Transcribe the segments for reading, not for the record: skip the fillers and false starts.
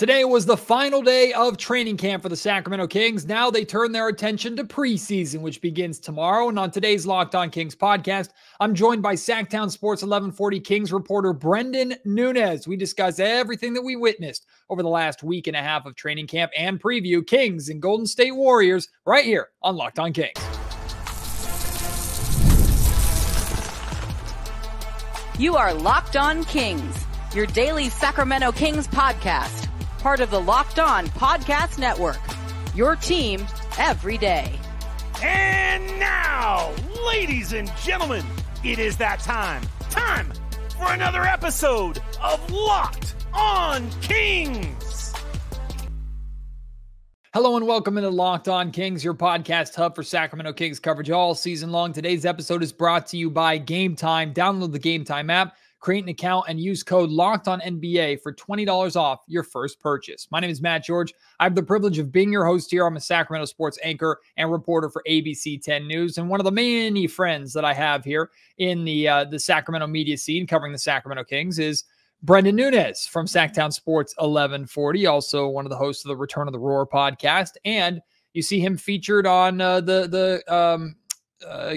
Today was the final day of training camp for the Sacramento Kings. Now they turn their attention to preseason, which begins tomorrow. And on today's Locked On Kings podcast, I'm joined by SacTown Sports 1140 Kings reporter Brenden Nunes. We discuss everything that we witnessed over the last week and a half of training camp and preview Kings and Golden State Warriors right here on Locked On Kings. You are Locked On Kings, your daily Sacramento Kings podcast. Part of the Locked On Podcast Network, your team every day. And now, ladies and gentlemen, it is that time for another episode of Locked On Kings. Hello and welcome into Locked On Kings, your podcast hub for Sacramento Kings coverage all season long. Today's episode is brought to you by Gametime. Download the Gametime app, create an account, and use code LOCKEDONNBA for $20 off your first purchase. My name is Matt George. I have the privilege of being your host here. I'm a Sacramento sports anchor and reporter for ABC 10 News, and one of the many friends that I have here in the Sacramento media scene covering the Sacramento Kings is Brenden Nunes from SacTown Sports 1140, also one of the hosts of the Return of the Roar podcast, and you see him featured on the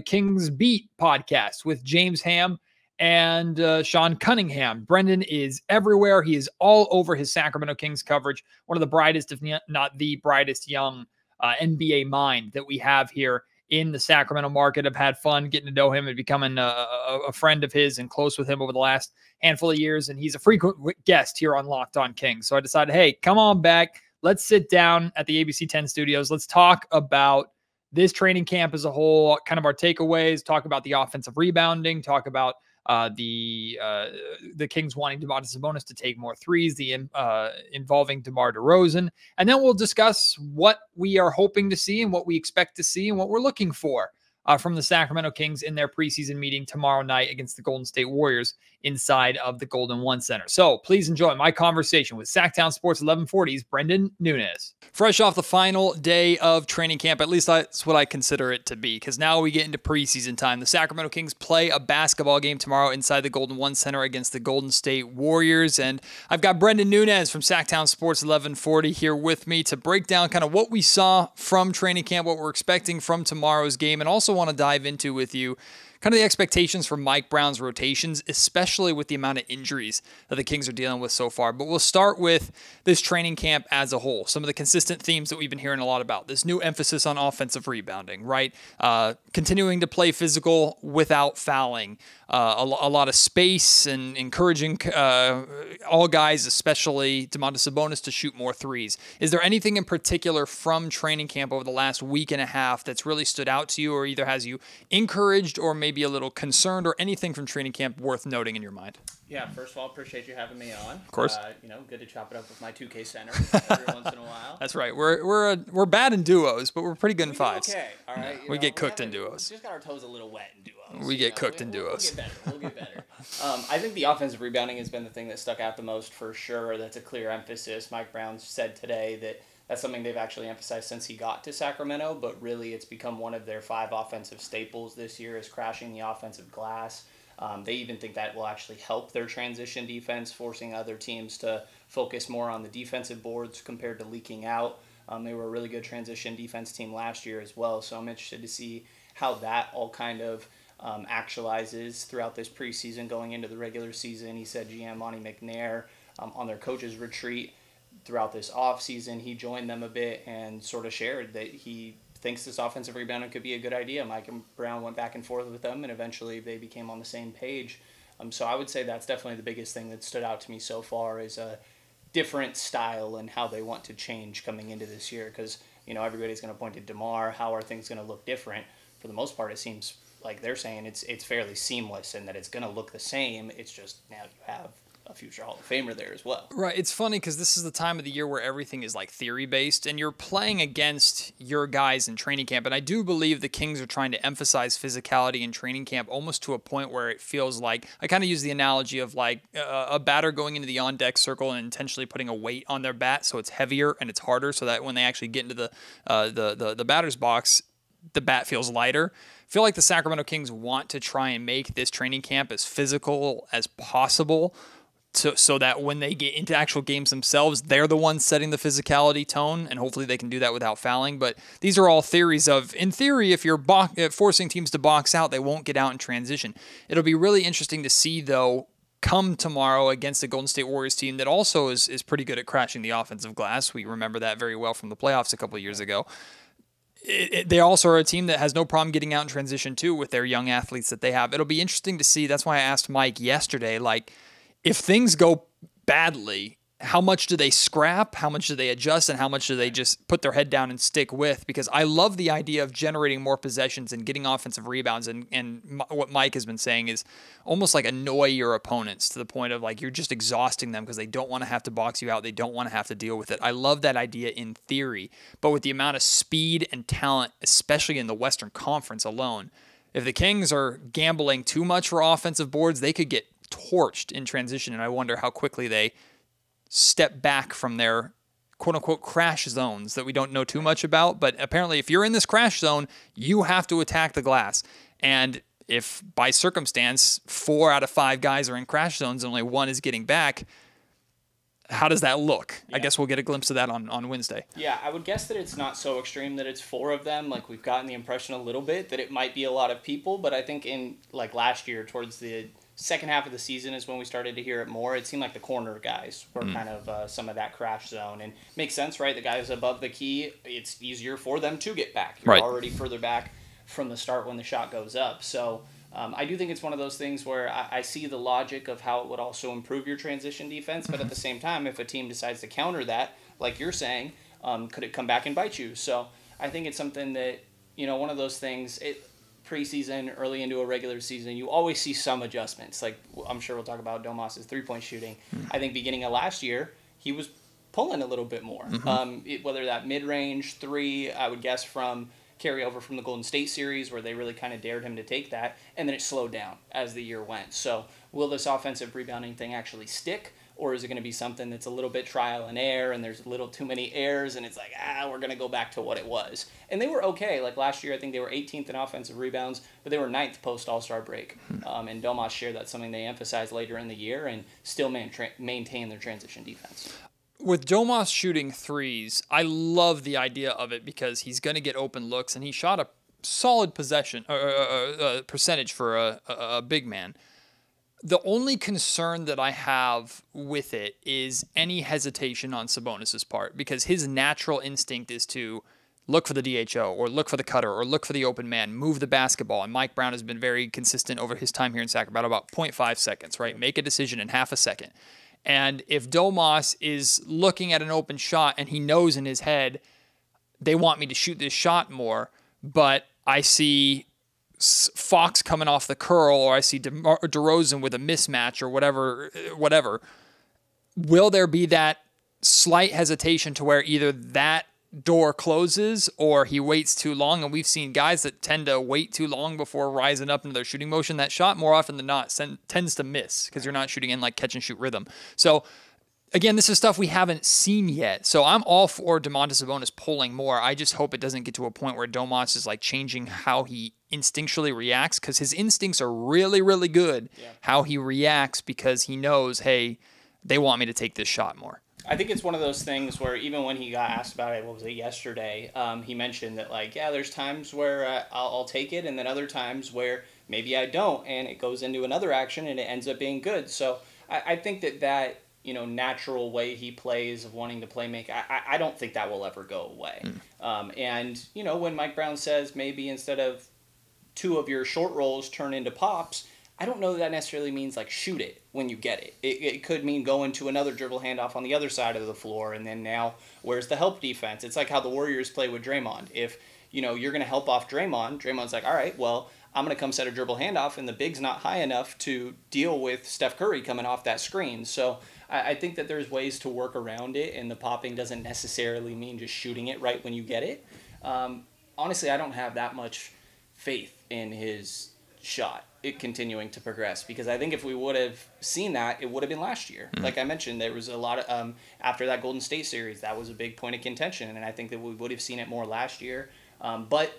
Kings Beat podcast with James Ham and Sean Cunningham. Brenden is everywhere. He is all over his Sacramento Kings coverage. One of the brightest, if not the brightest, young NBA mind that we have here in the Sacramento market. I've had fun getting to know him and becoming a friend of his and close with him over the last handful of years. And he's a frequent guest here on Locked On Kings. So I decided, hey, come on back. Let's sit down at the ABC 10 studios. Let's talk about this training camp as a whole, kind of our takeaways, talk about the offensive rebounding, talk about the Kings wanting Domantas Sabonis to take more threes, involving DeMar DeRozan, and then we'll discuss what we are hoping to see and what we expect to see and what we're looking for from the Sacramento Kings in their preseason meeting tomorrow night against the Golden State Warriors inside of the Golden One Center. So please enjoy my conversation with SacTown Sports 1140's Brenden Nunes. Fresh off the final day of training camp, at least that's what I consider it to be, because now we get into preseason time. The Sacramento Kings play a basketball game tomorrow inside the Golden One Center against the Golden State Warriors, and I've got Brenden Nunes from SacTown Sports 1140 here with me to break down kind of what we saw from training camp, what we're expecting from tomorrow's game, and also want to dive into with you kind of the expectations for Mike Brown's rotations, especially with the amount of injuries that the Kings are dealing with so far. But we'll start with this training camp as a whole. Some of the consistent themes that we've been hearing a lot about. This new emphasis on offensive rebounding, right? Continuing to play physical without fouling. A lot of space and encouraging all guys, especially Domantas Sabonis, to shoot more threes. Is there anything in particular from training camp over the last week and a half that's really stood out to you, or either has you encouraged or maybe a little concerned, or anything from training camp worth noting in your mind? Yeah, first of all, appreciate you having me on. Of course. Good to chop it up with my 2K center every once in a while. That's right. We're bad in duos, but we're pretty good in fives. Okay, all right. We get cooked in duos. We just got our toes a little wet in duos. We get cooked in duos. We'll get better. I think the offensive rebounding has been the thing that stuck out the most for sure. That's a clear emphasis. Mike Brown said today that that's something they've actually emphasized since he got to Sacramento, but really it's become one of their 5 offensive staples this year, is crashing the offensive glass. They even think that will actually help their transition defense, forcing other teams to focus more on the defensive boards compared to leaking out. They were a really good transition defense team last year as well, so I'm interested to see how that all kind of actualizes throughout this preseason going into the regular season. He said GM Monty McNair on their coaches retreat throughout this offseason, he joined them a bit and sort of shared that he thinks this offensive rebounding could be a good idea. Mike and Brown went back and forth with them, and eventually they became on the same page. So I would say that's definitely the biggest thing that stood out to me so far, is a different style and how they want to change coming into this year, because everybody's going to point to DeMar. How are things going to look different? For the most part, it seems like they're saying it's fairly seamless and that it's going to look the same. It's just now you have a future Hall of Famer there as well. Right. It's funny because this is the time of the year where everything is like theory-based, and you're playing against your guys in training camp. And I do believe the Kings are trying to emphasize physicality in training camp almost to a point where it feels like, I kind of use the analogy of like a batter going into the on-deck circle and intentionally putting a weight on their bat so it's heavier and it's harder, so that when they actually get into the batter's box, the bat feels lighter. I feel like the Sacramento Kings want to try and make this training camp as physical as possible so that when they get into actual games themselves, they're the ones setting the physicality tone, and hopefully they can do that without fouling. But these are all theories of, in theory, if you're forcing teams to box out, they won't get out in transition. It'll be really interesting to see, though, come tomorrow against the Golden State Warriors team that also is pretty good at crashing the offensive glass. We remember that very well from the playoffs a couple of years ago. They also are a team that has no problem getting out in transition, too, with their young athletes that they have. It'll be interesting to see. That's why I asked Mike yesterday, like, if things go badly, how much do they scrap? How much do they adjust? And how much do they just put their head down and stick with? Because I love the idea of generating more possessions and getting offensive rebounds. And what Mike has been saying is almost like annoy your opponents to the point of like you're just exhausting them because they don't want to have to box you out. They don't want to have to deal with it. I love that idea in theory. But with the amount of speed and talent, especially in the Western Conference alone, if the Kings are gambling too much for offensive boards, they could get torched in transition, and I wonder how quickly they step back from their quote-unquote crash zones that we don't know too much about. But apparently if you're in this crash zone, you have to attack the glass. And if by circumstance 4 out of 5 guys are in crash zones and only 1 is getting back, how does that look? Yeah. I guess we'll get a glimpse of that on Wednesday. Yeah, I would guess that it's not so extreme that it's 4 of them. Like, we've gotten the impression a little bit that it might be a lot of people, but I think in like last year towards the second half of the season is when we started to hear it more. It seemed like the corner guys were kind of some of that crash zone. And makes sense, right? The guys above the key, it's easier for them to get back. You're already further back from the start when the shot goes up. So I do think it's one of those things where I see the logic of how it would also improve your transition defense. But at the same time, if a team decides to counter that, like you're saying, could it come back and bite you? So I think it's something that, one of those things, preseason, early into a regular season, you always see some adjustments. Like, I'm sure we'll talk about Domas's three-point shooting. I think beginning of last year, he was pulling a little bit more. Whether that mid-range 3, I would guess from carryover from the Golden State series where they really kind of dared him to take that, and then it slowed down as the year went. So will this offensive rebounding thing actually stick? Or is it going to be something that's a little bit trial and error and there's a little too many errors and it's like, we're going to go back to what it was. And they were okay. Like last year, I think they were 18th in offensive rebounds, but they were 9th post-All-Star break. And Domas shared that's something they emphasized later in the year and still maintain their transition defense. With Domas shooting threes, I love the idea of it because he's going to get open looks and he shot a solid percentage for a big man. The only concern that I have with it is any hesitation on Sabonis's part because his natural instinct is to look for the DHO or look for the cutter or look for the open man, move the basketball. And Mike Brown has been very consistent over his time here in Sacramento, about 0.5 seconds, right? Make a decision in half a second. And if Domas is looking at an open shot and he knows in his head, they want me to shoot this shot more, but I see Fox coming off the curl, or I see DeRozan with a mismatch, or whatever. Will there be that slight hesitation to where either that door closes or he waits too long? And we've seen guys that tend to wait too long before rising up into their shooting motion. That shot, more often than not, tends to miss because you're not shooting in like catch and shoot rhythm. So again, this is stuff we haven't seen yet. So I'm all for Domantas Sabonis pulling more. I just hope it doesn't get to a point where Domas is like changing how he instinctually reacts because his instincts are really, really good. Yeah. How he reacts because he knows, hey, they want me to take this shot more. I think it's one of those things where even when he got asked about it, what was it, yesterday, he mentioned that, like, yeah, there's times where I'll take it and then other times where maybe I don't and it goes into another action and it ends up being good. So I think that natural way he plays of wanting to play make, I don't think that will ever go away. And, when Mike Brown says maybe instead of 2 of your short rolls turn into pops, I don't know that necessarily means like shoot it when you get it. It could mean go into another dribble handoff on the other side of the floor and then now where's the help defense? It's like how the Warriors play with Draymond. If, you're going to help off Draymond's like, all right, well, I'm going to come set a dribble handoff and the big's not high enough to deal with Steph Curry coming off that screen. So I think that there's ways to work around it and the popping doesn't necessarily mean just shooting it right when you get it. Honestly, I don't have that much faith in his shot it continuing to progress because I think if we would have seen that, it would have been last year. Like I mentioned, there was a lot of after that Golden State series, that was a big point of contention, and I think that we would have seen it more last year. But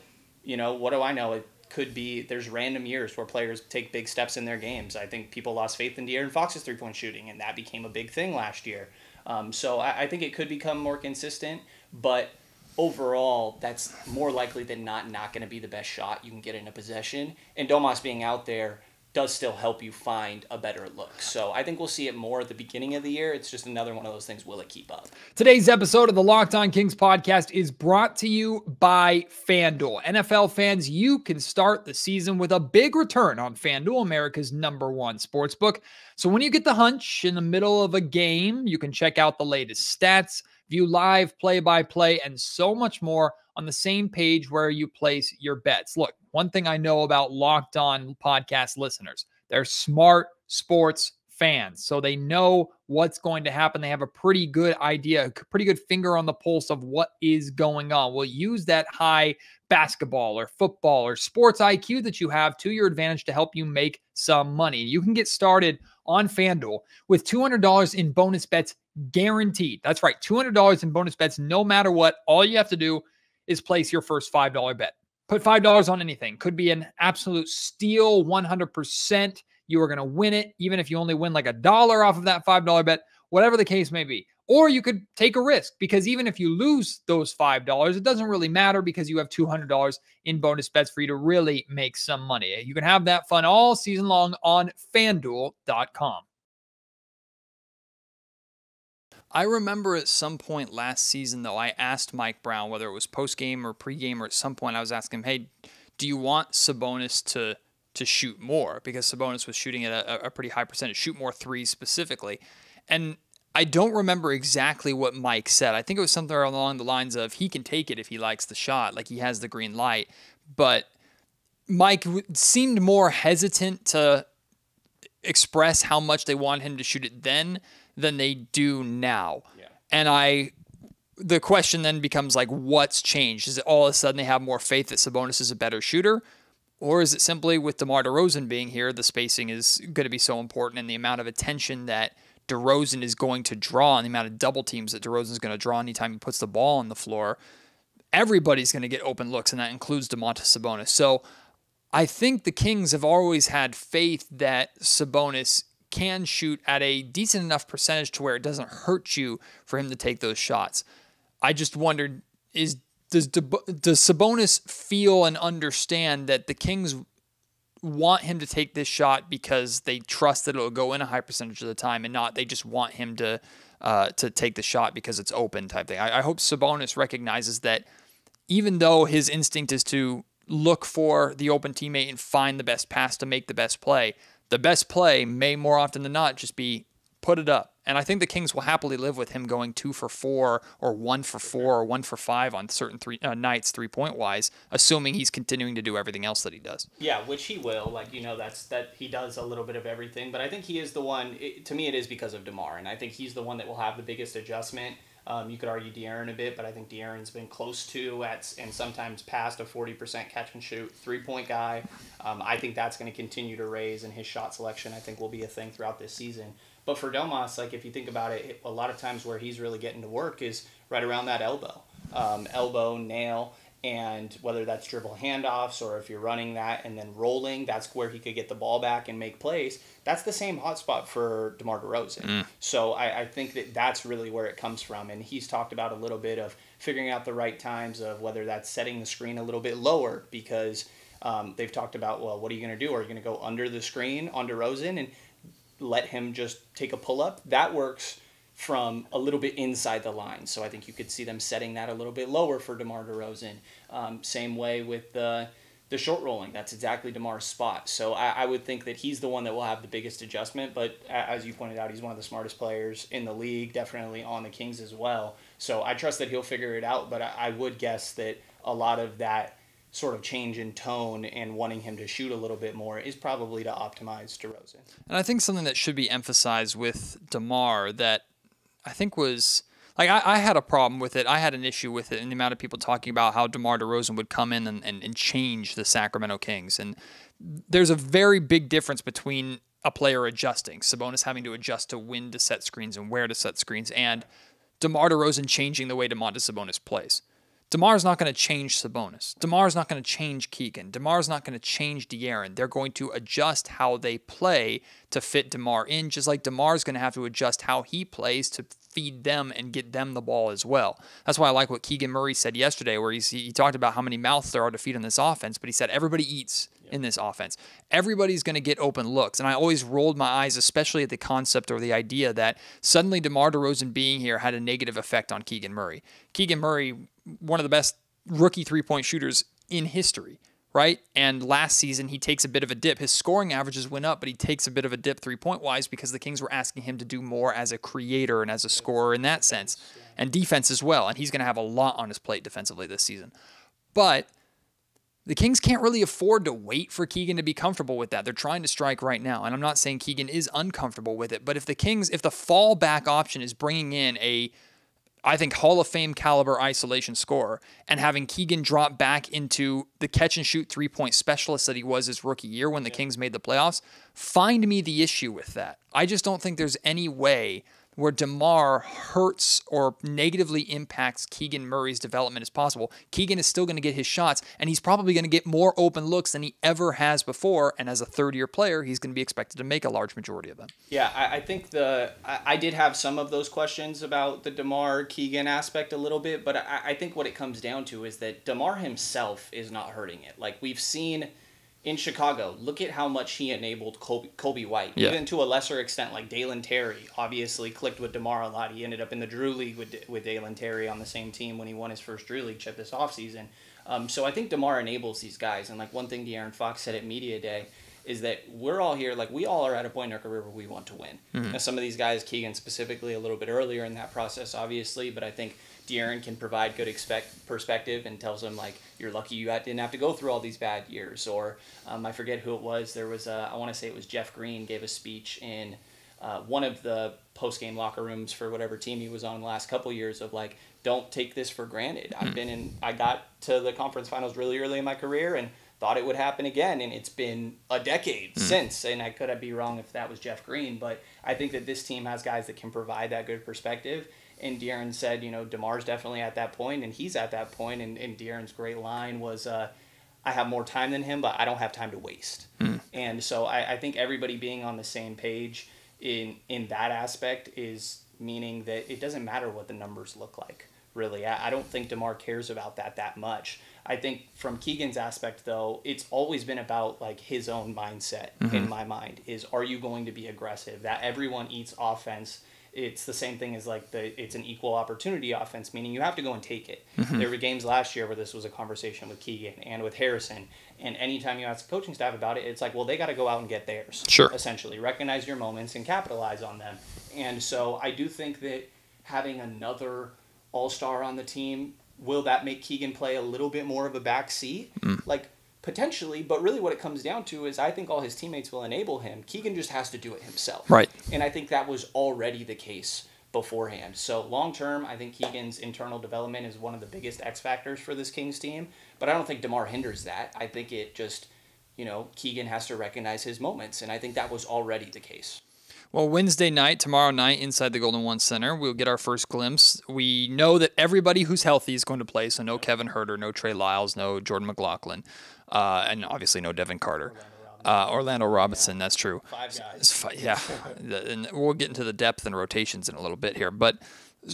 what do I know? could be, there's random years where players take big steps in their games. I think people lost faith in De'Aaron Fox's three-point shooting, and that became a big thing last year. So I think it could become more consistent, but overall, that's more likely than not going to be the best shot you can get in a possession. And Domas being out there does still help you find a better look. So I think we'll see it more at the beginning of the year. It's just another one of those things. Will it keep up? Today's episode of the Locked On Kings podcast is brought to you by FanDuel. NFL fans, you can start the season with a big return on FanDuel, America's #1 sportsbook. So when you get the hunch in the middle of a game, you can check out the latest stats, view live play-by-play, and so much more on the same page where you place your bets. Look, one thing I know about Locked On podcast listeners, they're smart sports fans, so they know what's going to happen. They have a pretty good idea, a pretty good finger on the pulse of what is going on. We'll use that high basketball or football or sports IQ that you have to your advantage to help you make some money. You can get started on FanDuel with $200 in bonus bets guaranteed. That's right, $200 in bonus bets no matter what. All you have to do is place your first $5 bet. Put $5 on anything. Could be an absolute steal, 100%. You are going to win it, even if you only win like $1 off of that $5 bet, whatever the case may be. Or you could take a risk, because even if you lose those $5, it doesn't really matter, because you have $200 in bonus bets for you to really make some money. You can have that fun all season long on FanDuel.com. I remember at some point last season, though, I asked Mike Brown, whether it was post-game or pre-game, or at some point I was asking him, hey, do you want Sabonis to shoot more? Because Sabonis was shooting at a pretty high percentage, shoot more threes specifically. And I don't remember exactly what Mike said. I think it was something along the lines of he can take it if he likes the shot, like he has the green light. But Mike seemed more hesitant to express how much they want him to shoot it then than they do now. Yeah. And the question then becomes like, what's changed? Is it all of a sudden they have more faith that Sabonis is a better shooter? Or is it simply with DeMar DeRozan being here, the spacing is going to be so important, and the amount of attention that DeRozan is going to draw, and the amount of double teams that DeRozan is going to draw anytime he puts the ball on the floor, everybody's going to get open looks, and that includes Domantas Sabonis. So I think the Kings have always had faith that Sabonis can shoot at a decent enough percentage to where it doesn't hurt you for him to take those shots. I just wondered, does Sabonis feel and understand that the Kings want him to take this shot because they trust that it'll go in a high percentage of the time, and not they just want him to take the shot because it's open type thing? I hope Sabonis recognizes that even though his instinct is to look for the open teammate and find the best pass to make the best play may more often than not just be put it up. And I think the Kings will happily live with him going 2 for 4 or 1 for 4 or 1 for 5 on certain nights, 3-point wise, assuming he's continuing to do everything else that he does. Yeah, which he will. That he does a little bit of everything. But I think he is the one, to me it is because of DeMar. And I think he's the one that will have the biggest adjustment. You could argue De'Aaron a bit, but I think De'Aaron's been close to and sometimes past a 40% catch and shoot 3-point guy. I think that's going to continue to raise, and his shot selection I think will be a thing throughout this season. But for Domas, if you think about it, a lot of times where he's really getting to work is right around that elbow, nail, and whether that's dribble handoffs or if you're running that and then rolling, that's where he could get the ball back and make plays. That's the same hotspot for DeMar DeRozan. So I think that that's really where it comes from. And he's talked about a little bit of figuring out the right times of whether that's setting the screen a little bit lower, because they've talked about, well, what are you going to do? Are you going to go under the screen on DeRozan and let him just take a pull-up? That works from a little bit inside the line. So I think you could see them setting that a little bit lower for DeMar DeRozan. Same way with the short rolling. That's exactly DeMar's spot. So I would think that he's the one that will have the biggest adjustment. But as you pointed out, he's one of the smartest players in the league, definitely on the Kings as well. So I trust that he'll figure it out. But I would guess that a lot of that sort of change in tone and wanting him to shoot a little bit more is probably to optimize DeRozan. And I think something that should be emphasized with DeMar that I think was, I had a problem with it. I had an issue with it, and the amount of people talking about how DeMar DeRozan would come in and change the Sacramento Kings. And there's a very big difference between a player adjusting, Sabonis having to adjust to when to set screens and where to set screens, and DeMar DeRozan changing the way Domantas Sabonis plays. DeMar's not going to change Sabonis. DeMar's not going to change Keegan. DeMar's not going to change De'Aaron. They're going to adjust how they play to fit DeMar in, just like DeMar's going to have to adjust how he plays to feed them and get them the ball as well. That's why I like what Keegan Murray said yesterday, where he talked about how many mouths there are to feed on this offense, but he said everybody eats in this offense. Everybody's going to get open looks. And I always rolled my eyes, especially at the concept or the idea that suddenly DeMar DeRozan being here had a negative effect on Keegan Murray. Keegan Murray, one of the best rookie three-point shooters in history, right? And last season, he takes a bit of a dip. His scoring averages went up, but he takes a bit of a dip three-point-wise because the Kings were asking him to do more as a creator and as a scorer in that sense, and defense as well. And he's going to have a lot on his plate defensively this season. But the Kings can't really afford to wait for Keegan to be comfortable with that. They're trying to strike right now, and I'm not saying Keegan is uncomfortable with it, but if the fallback option is bringing in I think Hall of Fame caliber isolation scorer and having Keegan drop back into the catch and shoot three-point specialist that he was his rookie year when the Kings made the playoffs, find me the issue with that. I just don't think there's any way where DeMar hurts or negatively impacts Keegan Murray's development as possible. Keegan is still going to get his shots, and he's probably going to get more open looks than he ever has before, and as a third-year player, he's going to be expected to make a large majority of them. Yeah, I think I did have some of those questions about the DeMar-Keegan aspect a little bit, but I think what it comes down to is that DeMar himself is not hurting it. Like, we've seen in Chicago, look at how much he enabled Kobe White. Yeah. Even to a lesser extent, like Dalen Terry obviously clicked with DeMar a lot. He ended up in the Drew League with Dalen Terry on the same team when he won his first Drew League chip this offseason. So I think DeMar enables these guys. And like one thing De'Aaron Fox said at Media Day is that we're all here, like we all are at a point in our career where we want to win. Mm-hmm. Now, some of these guys, Keegan specifically, a little bit earlier in that process, obviously, but I think De'Aaron can provide good perspective and tells him, like, you're lucky you didn't have to go through all these bad years. Or I forget who it was. There was, I want to say it was Jeff Green gave a speech in one of the post-game locker rooms for whatever team he was on the last couple years of, like, don't take this for granted. I got to the conference finals really early in my career and thought it would happen again, and it's been a decade since, and I could be wrong if that was Jeff Green, but I think that this team has guys that can provide that good perspective. And De'Aaron said, DeMar's definitely at that point, and he's at that point. And De'Aaron's great line was, I have more time than him, but I don't have time to waste. And so I think everybody being on the same page in that aspect is meaning that it doesn't matter what the numbers look like, really. I don't think DeMar cares about that much. I think from Keegan's aspect, though, it's always been about like his own mindset in my mind is, are you going to be aggressive? That everyone eats offense. It's the same thing as like it's an equal opportunity offense, meaning you have to go and take it. There were games last year where this was a conversation with Keegan and with Harrison, and anytime you ask the coaching staff about it, it's like, well, they got to go out and get theirs. Sure. Essentially, recognize your moments and capitalize on them. And so I do think that having another all-star on the team, will that make Keegan play a little bit more of a back seat? Like, potentially, but really what it comes down to is I think all his teammates will enable him. Keegan just has to do it himself. Right. And I think that was already the case beforehand. So long term, I think Keegan's internal development is one of the biggest X factors for this Kings team, but I don't think DeMar hinders that. I think it just, Keegan has to recognize his moments, and I think that was already the case. Well, Wednesday night, tomorrow night, inside the Golden One Center, we'll get our first glimpse. We know that everybody who's healthy is going to play, so no Kevin Huerter, no Trey Lyles, no Jordan McLaughlin, and obviously no Devin Carter. Orlando Robinson, that's true. 5 guys. Yeah, and we'll get into the depth and rotations in a little bit here. But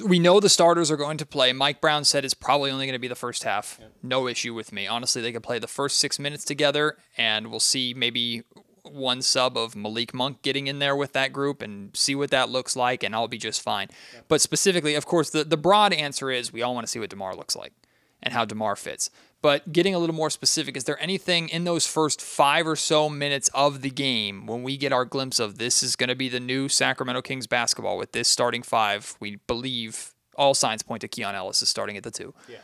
we know the starters are going to play. Mike Brown said it's probably only going to be the first half. No issue with me. Honestly, they could play the first 6 minutes together, and we'll see maybe one sub of Malik Monk getting in there with that group and see what that looks like, and I'll be just fine. But specifically, of course, the broad answer is we all want to see what DeMar looks like and how DeMar fits. But getting a little more specific, is there anything in those first 5 or so minutes of the game when we get our glimpse of this is going to be the new Sacramento Kings basketball with this starting 5? We believe all signs point to Keon Ellis is starting at the 2. Yeah.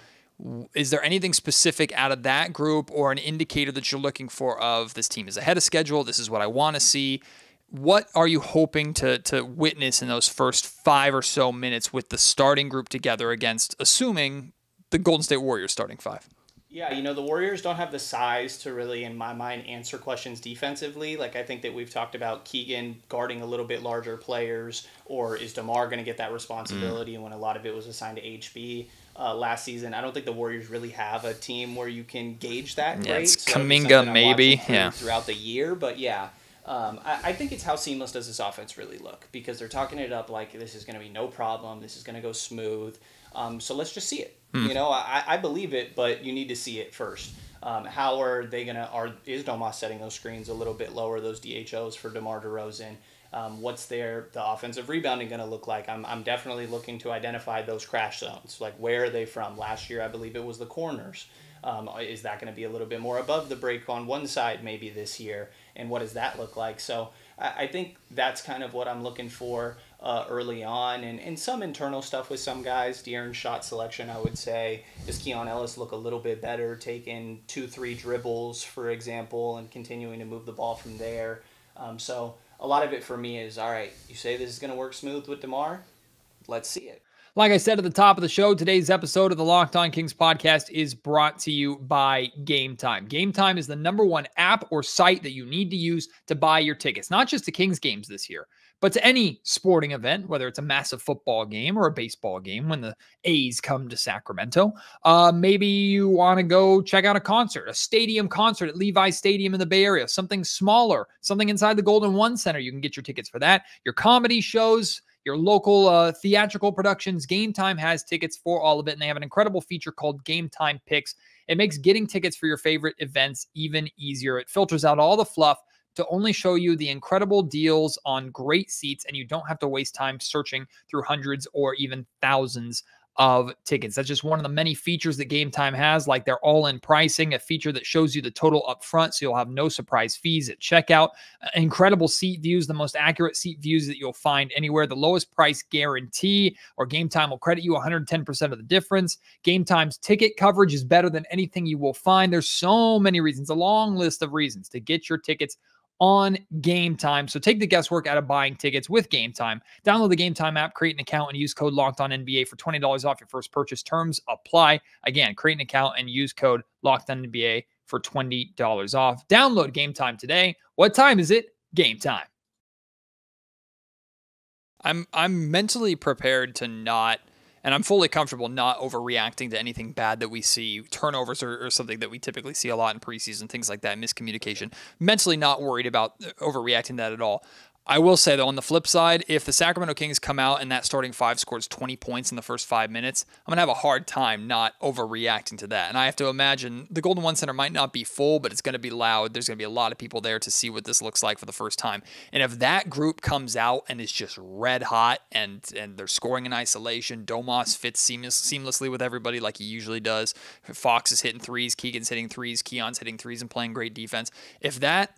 Is there anything specific out of that group or an indicator that you're looking for of this team is ahead of schedule, this is what I want to see? What are you hoping to witness in those first 5 or so minutes with the starting group together against, assuming, the Golden State Warriors starting 5? Yeah, the Warriors don't have the size to really, in my mind, answer questions defensively. Like, I think that we've talked about Keegan guarding a little bit larger players, or is DeMar going to get that responsibility when a lot of it was assigned to HB last season. I don't think the Warriors really have a team where you can gauge that great. It's so Kuminga, maybe. Throughout the year, but yeah. I think it's how seamless does this offense really look, because they're talking it up like this is going to be no problem, this is going to go smooth. So let's just see it. I believe it, but you need to see it first. How are they is Domas setting those screens a little bit lower, those DHOs for DeMar DeRozan? What's the offensive rebounding going to look like? I'm definitely looking to identify those crash zones. Like, where are they from? Last year, I believe it was the corners. Is that going to be a little bit more above the break on one side maybe this year? And what does that look like? So I think that's kind of what I'm looking for early on. And some internal stuff with some guys. De'Aaron's shot selection, I would say. Does Keon Ellis look a little bit better, taking 2-3 dribbles, for example, and continuing to move the ball from there? So a lot of it for me is, all right, you say this is going to work smooth with DeMar? Let's see it. Like I said at the top of the show, today's episode of the Locked On Kings podcast is brought to you by Gametime. Gametime is the #1 app or site that you need to use to buy your tickets, not just to Kings games this year, but to any sporting event, whether it's a massive football game or a baseball game when the A's come to Sacramento. Maybe you want to go check out a concert, a stadium concert at Levi Stadium in the Bay Area, something smaller, something inside the Golden One Center. You can get your tickets for that. Your comedy shows, your local theatrical productions, Gametime has tickets for all of it, and they have an incredible feature called Gametime Picks. It makes getting tickets for your favorite events even easier. It filters out all the fluff to only show you the incredible deals on great seats, and you don't have to waste time searching through hundreds or even thousands of tickets. That's just one of the many features that Gametime has, like their all-in pricing, a feature that shows you the total up front, so you'll have no surprise fees at checkout. Incredible seat views, the most accurate seat views that you'll find anywhere. The lowest price guarantee, or Gametime will credit you 110% of the difference. Gametime's ticket coverage is better than anything you will find. There's so many reasons, a long list of reasons to get your tickets on Gametime. So take the guesswork out of buying tickets with Gametime. Download the Gametime app, create an account, and use code LOCKEDONNBA for $20 off your first purchase. Terms apply. Again, create an account and use code LOCKEDONNBA for $20 off. Download Gametime today. What time is it? Gametime. I'm mentally prepared to not, and I'm fully comfortable not overreacting to anything bad that we see, turnovers or something that we typically see a lot in preseason, things like that, miscommunication. Mentally not worried about overreacting to that at all. I will say, though, on the flip side, if the Sacramento Kings come out and that starting five scores 20 points in the first 5 minutes, I'm going to have a hard time not overreacting to that. And I have to imagine the Golden One Center might not be full, but it's going to be loud. There's going to be a lot of people there to see what this looks like for the first time. And if that group comes out and is just red hot and they're scoring in isolation, Domas fits seamlessly with everybody like he usually does. Fox is hitting threes, Keegan's hitting threes, Keon's hitting threes and playing great defense. If that,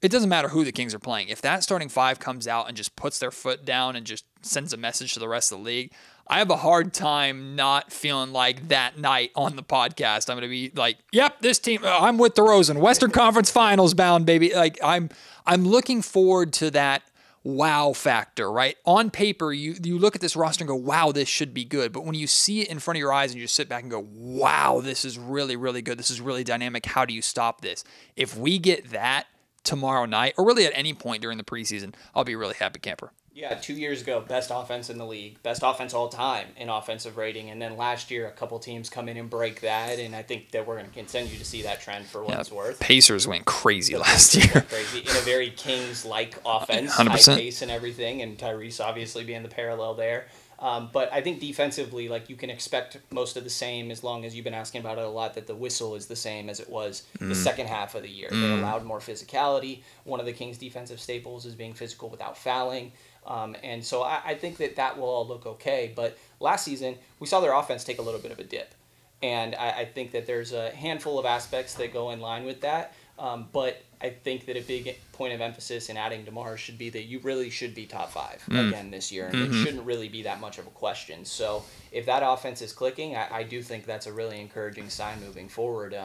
it doesn't matter who the Kings are playing. If that starting five comes out and just puts their foot down and just sends a message to the rest of the league, I have a hard time not feeling like that night on the podcast I'm going to be like, yep, this team, I'm with DeRozan, Western Conference Finals bound, baby. I'm looking forward to that wow factor, right? On paper, you look at this roster and go, wow, this should be good. But when you see it in front of your eyes and you just sit back and go, wow, this is really, really good. This is really dynamic. How do you stop this? If we get that tomorrow night, or really at any point during the preseason, I'll be a really happy camper. Yeah, 2 years ago, best offense in the league, best offense all time in offensive rating. And then last year, a couple teams come in and break that. And I think that we're going to continue to see that trend for what it's worth. Pacers went crazy last year. Crazy in a very Kings-like offense, 100%. high pace and everything. And Tyrese obviously being the parallel there. But I think defensively, you can expect most of the same, as long as you've been asking about it a lot, that the whistle is the same as it was the second half of the year. They allowed more physicality. One of the Kings' defensive staples is being physical without fouling. And so I think that will all look okay. But last season, we saw their offense take a little bit of a dip. And I think that there's a handful of aspects that go in line with that. But I think that a big point of emphasis in adding DeMar should be that you really should be top five again this year. And it shouldn't really be that much of a question. So if that offense is clicking, I do think that's a really encouraging sign moving forward.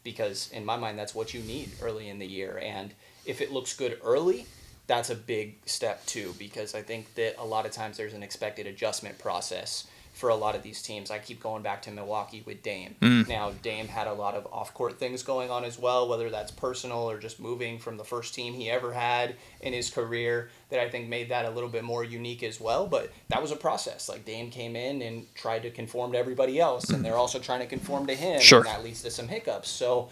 Because in my mind, that's what you need early in the year. And if it looks good early, that's a big step too. Because I think that a lot of times there's an expected adjustment process for a lot of these teams. I keep going back to Milwaukee with Dame. Now, Dame had a lot of off-court things going on as well, whether that's personal or just moving from the first team he ever had in his career, that I think made that a little bit more unique as well. But that was a process. Like, Dame came in and tried to conform to everybody else, and they're also trying to conform to him, Sure. and that leads to some hiccups. So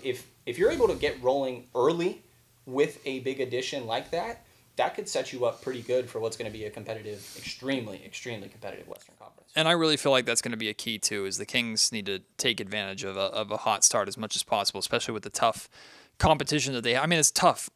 if you're able to get rolling early with a big addition like that, that could set you up pretty good for what's going to be a competitive, extremely, extremely competitive Western Conference. And I really feel like that's going to be a key, too, is the Kings need to take advantage of a hot start as much as possible, especially with the tough competition that they have. I mean, it's tough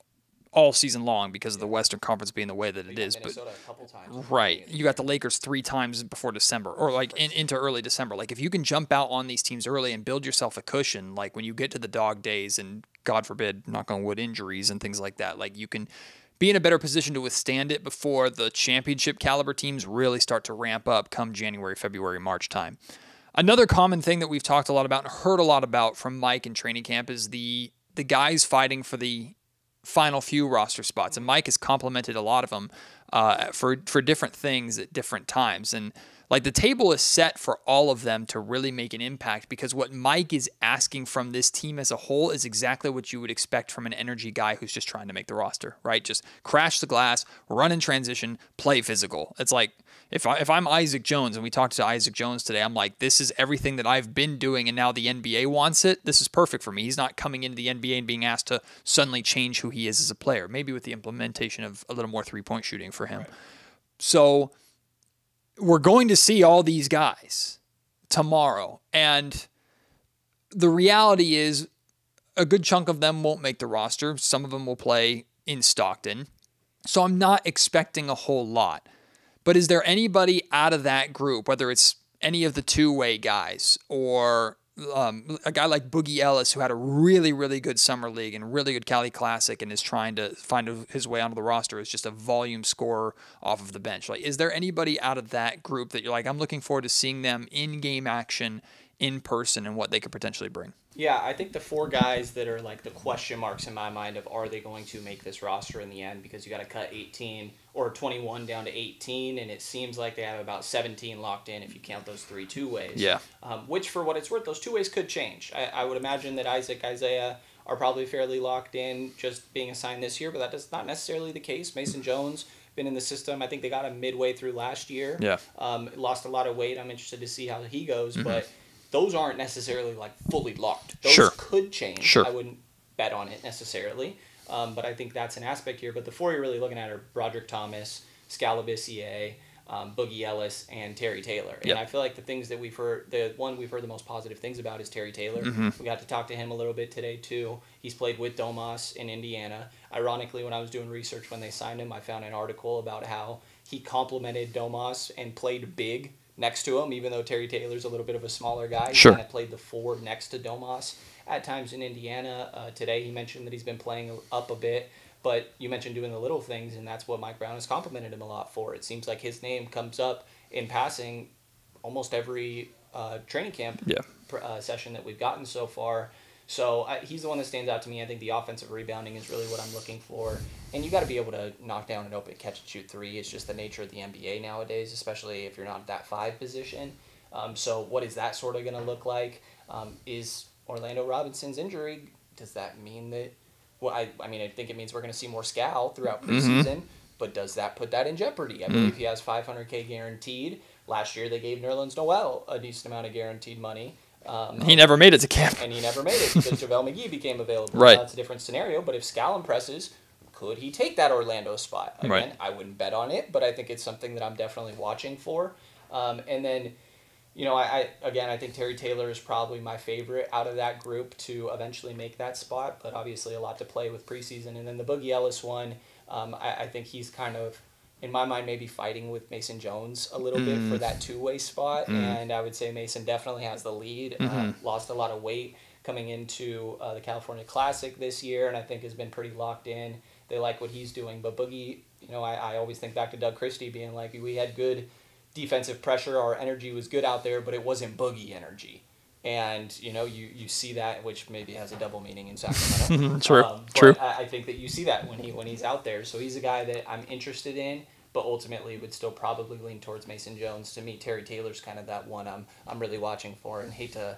all season long because of the Western Conference being the way that it is. Minnesota a couple times. Right. You got the Lakers 3 times before December, or like into early December. Like, if you can jump out on these teams early and build yourself a cushion, like when you get to the dog days and, God forbid, knock on wood, injuries and things like that, like you can be in a better position to withstand it before the championship caliber teams really start to ramp up come January, February, March time. Another common thing that we've talked a lot about and heard a lot about from Mike in training camp is the guys fighting for the final few roster spots. And Mike has complimented a lot of them for different things at different times. And like, the table is set for all of them to really make an impact, because what Mike is asking from this team as a whole is exactly what you would expect from an energy guy who's just trying to make the roster, right? Just crash the glass, run in transition, play physical. It's like, if I'm Isaac Jones, and we talked to Isaac Jones today, I'm like, this is everything that I've been doing, and now the NBA wants it. This is perfect for me. He's not coming into the NBA and being asked to suddenly change who he is as a player, maybe with the implementation of a little more three-point shooting for him. Right. So we're going to see all these guys tomorrow, and the reality is a good chunk of them won't make the roster. Some of them will play in Stockton. So I'm not expecting a whole lot. But is there anybody out of that group, whether it's any of the two-way guys or a guy like Boogie Ellis, who had a really, really good summer league and really good Cali Classic and is trying to find his way onto the roster as just a volume scorer off of the bench? Like, is there anybody out of that group that you're like, I'm looking forward to seeing them in-game action in person and what they could potentially bring? Yeah, I think the 4 guys that are like the question marks in my mind of, are they going to make this roster in the end? Because you got to cut 18 or 21 down to 18, and it seems like they have about 17 locked in if you count those 3 two-ways. Yeah. Which, for what it's worth, those two-ways could change. I would imagine that Isaiah are probably fairly locked in, just being assigned this year, but that is not necessarily the case. Mason Jones, been in the system. I think they got him midway through last year. Yeah. Lost a lot of weight. I'm interested to see how he goes, but those aren't necessarily like fully locked. Those could change. Sure. I wouldn't bet on it necessarily. But I think that's an aspect here. But the 4 you're really looking at are Broderick Thomas, Scalabissier, Boogie Ellis, and Terry Taylor. And I feel like the things that we've heard, the one we've heard the most positive things about is Terry Taylor. We got to talk to him a little bit today too. He's played with Domas in Indiana. Ironically, when I was doing research when they signed him, I found an article about how he complimented Domas and played big next to him, even though Terry Taylor's a little bit of a smaller guy. He kind of played the 4 next to Domas at times in Indiana. Today he mentioned that he's been playing up a bit, but you mentioned doing the little things, and that's what Mike Brown has complimented him a lot for. It seems like his name comes up in passing almost every training camp session that we've gotten so far. So he's the one that stands out to me. I think the offensive rebounding is really what I'm looking for. And you got to be able to knock down an open catch and shoot 3. It's just the nature of the NBA nowadays, especially if you're not at that 5 position. So what is that sort of going to look like? Is Orlando Robinson's injury, does that mean that, well, I mean, I think it means we're going to see more Scal throughout preseason, but does that put that in jeopardy? I believe he has $500K guaranteed. Last year they gave Nerlens Noel a decent amount of guaranteed money. He never made it to camp. And he never made it because JaVale McGee became available. Right. That's a different scenario, but if Scal impresses, could he take that Orlando spot? Again, I wouldn't bet on it, but I think it's something that I'm definitely watching for. And then, you know, I think Terry Taylor is probably my favorite out of that group to eventually make that spot, but obviously a lot to play with preseason. And then the Boogie Ellis one, I think he's kind of, in my mind, maybe fighting with Mason Jones a little bit for that two-way spot. And I would say Mason definitely has the lead. Lost a lot of weight coming into the California Classic this year, and I think has been pretty locked in. They like what he's doing. But Boogie, you know, I always think back to Doug Christie being like, we had good defensive pressure, our energy was good out there, but it wasn't Boogie energy. And, you know, you see that, which maybe has a double meaning in Sacramento. True. I think that you see that when he's out there. So he's a guy that I'm interested in. but ultimately would still probably lean towards Mason Jones. To me, Terry Taylor's kind of that one I'm really watching for, and hate to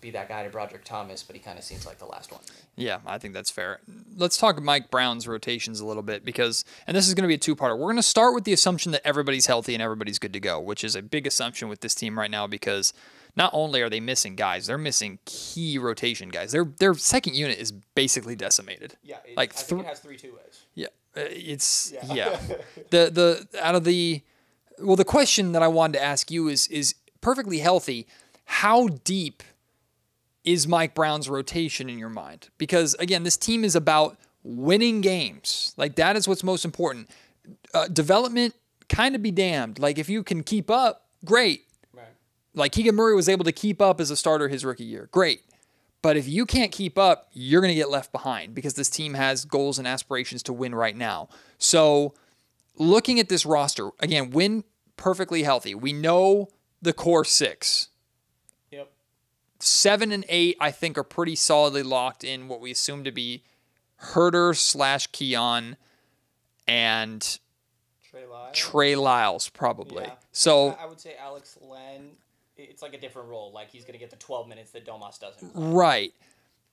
be that guy to Broderick Thomas, but he kind of seems like the last one. Yeah, I think that's fair. Let's talk Mike Brown's rotations a little bit because, and this is going to be a two-parter. We're going to start with the assumption that everybody's healthy and everybody's good to go, which is a big assumption with this team right now because not only are they missing guys, they're missing key rotation guys. Their second unit is basically decimated. Yeah, I think it has 3 two-ways. Yeah, the question that I wanted to ask you is perfectly healthy. How deep is Mike Brown's rotation in your mind? Because, again, this team is about winning games. Like, that is what's most important. Development, kind of be damned. Like, if you can keep up, great. Right. Like, Keegan Murray was able to keep up as a starter his rookie year. Great. But if you can't keep up, you're going to get left behind because this team has goals and aspirations to win right now. So, looking at this roster, again, when perfectly healthy, we know the core 6. 7 and 8, I think, are pretty solidly locked in what we assume to be Herter/Keon and Trey Lyles, probably. Yeah. So I would say Alex Len, it's like a different role. Like, he's going to get the 12 minutes that Domas doesn't. Right.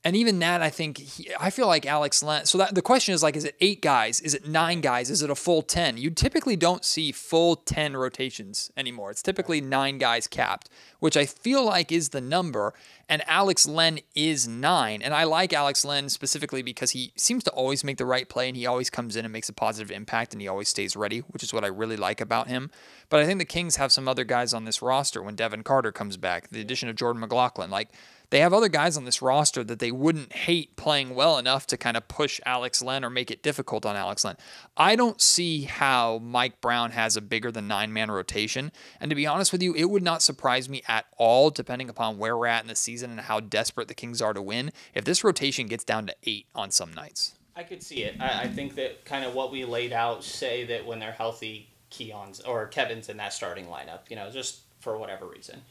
And even that, I think, I feel like Alex Len. So the question is, like, is it 8 guys? Is it 9 guys? Is it a full 10? You typically don't see full 10 rotations anymore. It's typically 9 guys capped, which I feel like is the number. And Alex Len is 9. And I like Alex Len specifically because he seems to always make the right play and he always comes in and makes a positive impact and he always stays ready, which is what I really like about him. But I think the Kings have some other guys on this roster when Devin Carter comes back, the addition of Jordan McLaughlin. Like, they have other guys on this roster that they wouldn't hate playing well enough to kind of push Alex Len or make it difficult on Alex Len. I don't see how Mike Brown has a bigger than 9-man rotation. And to be honest with you, it would not surprise me at all, depending upon where we're at in the season and how desperate the Kings are to win, if this rotation gets down to 8 on some nights. I could see it. I think that kind of what we laid out say that when they're healthy, Keon's or Kevin's in that starting lineup, just for whatever reason.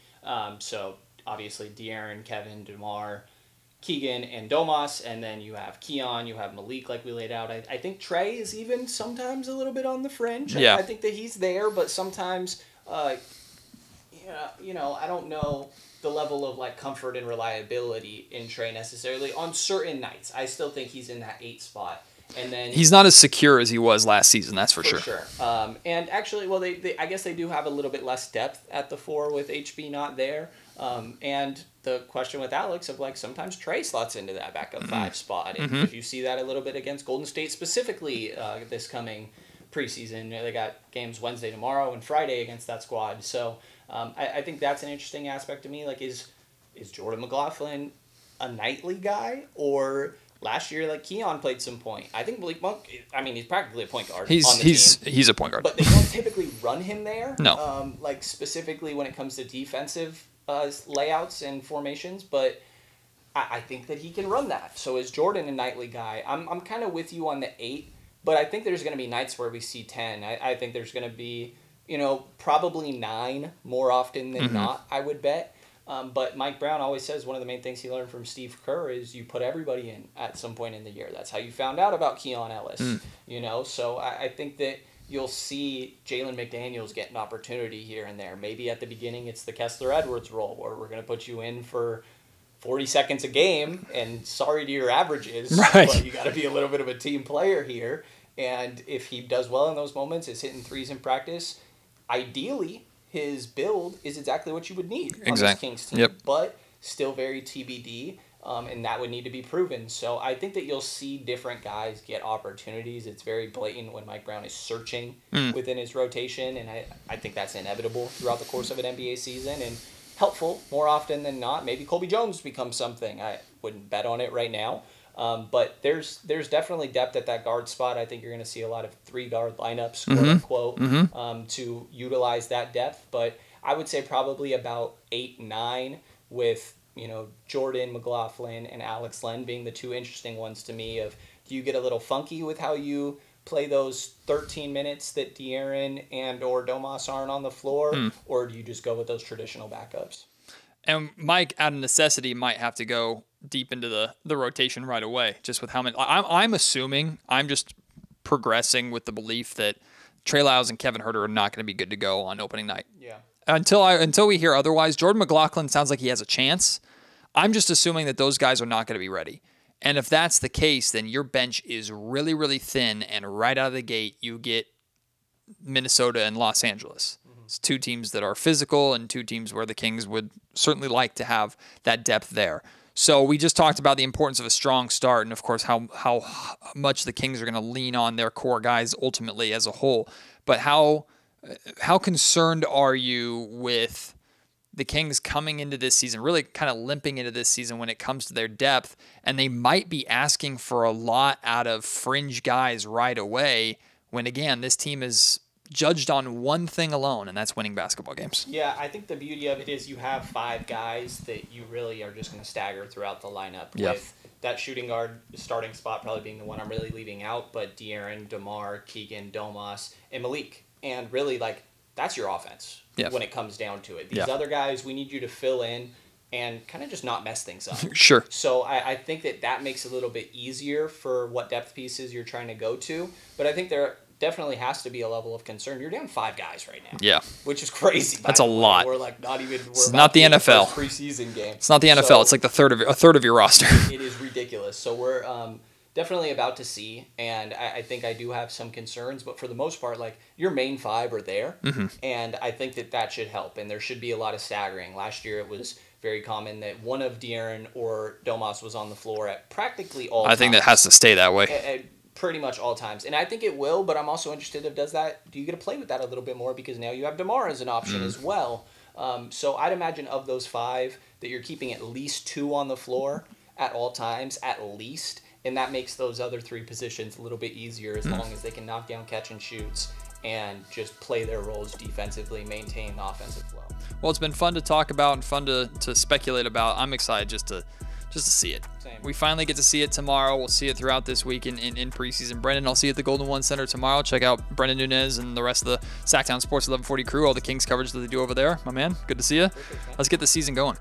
So obviously De'Aaron, Kevin, DeMar, Keegan, and Domas, and then you have Keon, you have Malik like we laid out. I think Trey is even sometimes a little bit on the fringe. Yeah. I think that he's there, but sometimes, I don't know the level of like comfort and reliability in Trey necessarily. On certain nights, I still think he's in that 8 spot. And then he's not as secure as he was last season, that's for sure. And actually, well, I guess they do have a little bit less depth at the 4 with HB not there. And the question with Alex of like sometimes Trey slots into that backup 5 spot. And if you see that a little bit against Golden State specifically this coming preseason, they got games Wednesday, tomorrow, and Friday against that squad. So I think that's an interesting aspect to me. Like, is Jordan McLaughlin a nightly guy, or last year, like, Keon played some point. I think Malik Monk, he's practically a point guard on the team. He's a point guard. But they don't typically run him there. No. Like, specifically when it comes to defensive layouts and formations. But I think that he can run that. So is Jordan a nightly guy? I'm kind of with you on the 8, but I think there's going to be nights where we see 10. I think there's going to be, probably 9 more often than not, I would bet. But Mike Brown always says one of the main things he learned from Steve Kerr is you put everybody in at some point in the year. That's how you found out about Keon Ellis, So I think that you'll see Jalen McDaniels get an opportunity here and there. Maybe at the beginning it's the Kessler Edwards role where we're going to put you in for 40 seconds a game, and sorry to your averages, but you got to be a little bit of a team player here. And if he does well in those moments, is hitting threes in practice, ideally his build is exactly what you would need on this Kings team, but still very TBD, and that would need to be proven. So I think that you'll see different guys get opportunities. It's very blatant when Mike Brown is searching within his rotation, and I think that's inevitable throughout the course of an NBA season, and helpful more often than not. Maybe Colby Jones becomes something. I wouldn't bet on it right now. But there's definitely depth at that guard spot. I think you're going to see a lot of 3-guard lineups, quote unquote, to utilize that depth. But I would say probably about 8-9 with, Jordan McLaughlin and Alex Len being the 2 interesting ones to me of, do you get a little funky with how you play those 13 minutes that De'Aaron and or Domas aren't on the floor, or do you just go with those traditional backups? And Mike, out of necessity, might have to go deep into the rotation right away, just with how many. I'm assuming, I'm just progressing with the belief that Trey Lyles and Kevin Huerter are not going to be good to go on opening night. Yeah. Until we hear otherwise, Jordan McLaughlin sounds like he has a chance. I'm just assuming that those guys are not going to be ready. And if that's the case, then your bench is really, really thin, and right out of the gate, you get Minnesota and Los Angeles. It's two teams that are physical and two teams where the Kings would certainly like to have that depth there. So we just talked about the importance of a strong start and, of course, how much the Kings are going to lean on their core guys ultimately as a whole. But how concerned are you with the Kings coming into this season, really kind of limping into this season when it comes to their depth, and they might be asking for a lot out of fringe guys right away when, again, this team is judged on one thing alone, and that's winning basketball games? Yeah, I think the beauty of it is you have 5 guys that you really are just going to stagger throughout the lineup. Yeah. With that shooting guard starting spot probably being the one I'm really leaving out, but De'Aaron, DeMar, Keegan, Domas, and Malik. And really, that's your offense when it comes down to it. These other guys, we need you to fill in and kind of just not mess things up. Sure. So I think that makes it a little bit easier for what depth pieces you're trying to go to. But I think there definitely has to be a level of concern. You're down 5 guys right now. Yeah. Which is crazy. That's a lot. We're not even. It's not the NFL. Preseason game. It's not the NFL. So, it's like a third of your roster. It is ridiculous. So we're definitely about to see, and I think I do have some concerns, but for the most part, your main 5 are there, and I think that should help, and there should be a lot of staggering. Last year it was very common that one of De'Aaron or Domas was on the floor at practically all times. I think that has to stay that way. Pretty much all times. And I think it will, but I'm also interested if do you get to play with that a little bit more, because now you have DeMar as an option as well. So I'd imagine of those 5 that you're keeping at least 2 on the floor at all times, at least. And that makes those other 3 positions a little bit easier as long as they can knock down catch and shoots and just play their roles defensively, maintain the offensive flow. Well, it's been fun to talk about and fun to speculate about. I'm excited just to see it. Same. We finally get to see it tomorrow. We'll see it throughout this week in preseason. Brenden, I'll see you at the Golden One Center tomorrow. Check out Brenden Nunes and the rest of the SacTown Sports 1140 crew, all the Kings coverage that they do over there. My man, good to see you. Perfect, man. Let's get the season going.